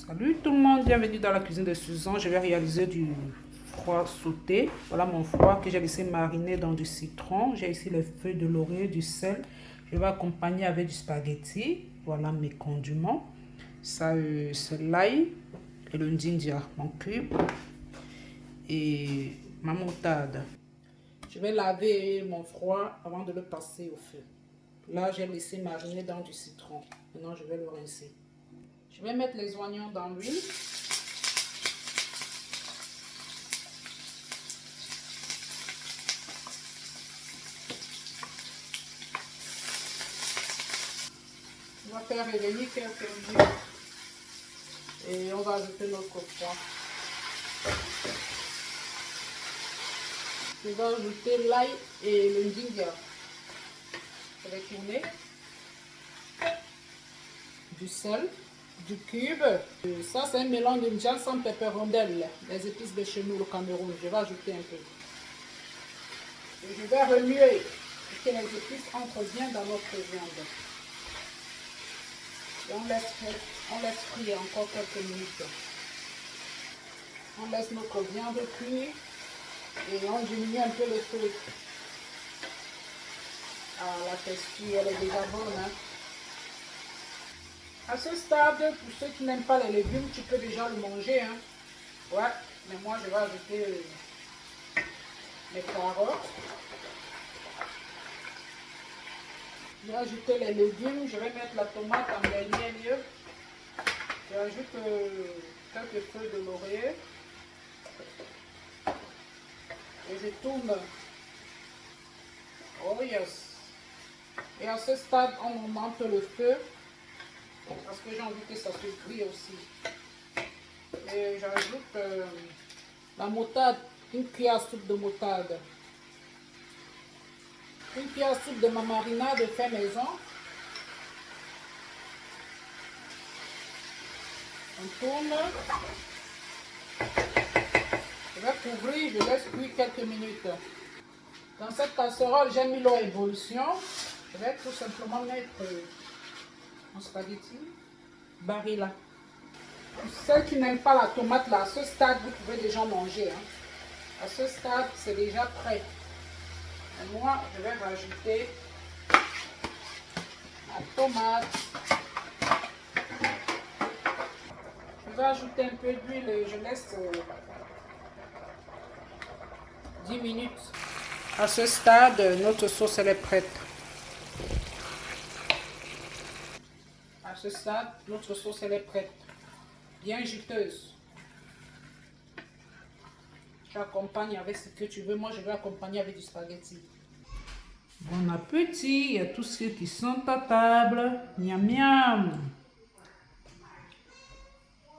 Salut tout le monde, bienvenue dans la cuisine de Suzanne. Je vais réaliser du froid sauté. Voilà mon froid que j'ai laissé mariner dans du citron. J'ai ici les feuilles de laurier, du sel. Je vais accompagner avec du spaghetti. Voilà mes condiments. Ça, c'est l'ail et le ginger, mon cube. Et ma moutarde. Je vais laver mon froid avant de le passer au feu. Là, j'ai laissé mariner dans du citron. Maintenant, je vais le rincer. Je vais mettre les oignons dans l'huile. On va faire revenir quelques minutes. Et on va ajouter notre froid. Je vais ajouter l'ail et le ginger. Je vais tourner. Du sel, du cube. Ça, c'est un mélange de ginseng pepper rondelle, les épices de chez nous, le Cameroun. Je vais ajouter un peu. Et je vais remuer pour que les épices entrent bien dans notre viande. Et on laisse frire encore quelques minutes. On laisse notre viande cuire et on diminue un peu le feu. Ah, la texture, elle est déjà bonne. Hein? À ce stade, pour ceux qui n'aiment pas les légumes, tu peux déjà le manger. Hein? Ouais, mais moi je vais ajouter les carottes. Je vais ajouter les légumes. Je vais mettre la tomate en dernier lieu. J'ajoute quelques feuilles de laurier. Et je tourne. Oh yes. Et à ce stade, on augmente le feu. Parce que j'ai envie que ça se grille aussi. Et j'ajoute la moutarde, une cuillère à soupe de moutarde. Une cuillère à soupe de ma marinade fait maison. On tourne. Je vais couvrir, je laisse cuire quelques minutes. Dans cette casserole, j'ai mis l'eau à ébullition. Je vais tout simplement mettre mon spaghetti barilla. Pour ceux qui n'aiment pas la tomate, là, à ce stade, vous pouvez déjà manger. Hein. À ce stade, c'est déjà prêt. Et moi, je vais rajouter la tomate. Je vais ajouter un peu d'huile et je laisse 10 minutes. À ce stade, notre sauce elle est prête. À ce stade, notre sauce elle est prête. Bien juteuse. Tu accompagnes avec ce que tu veux. Moi, je vais accompagner avec du spaghetti. Bon appétit à tous ceux qui sont à table. Miam miam.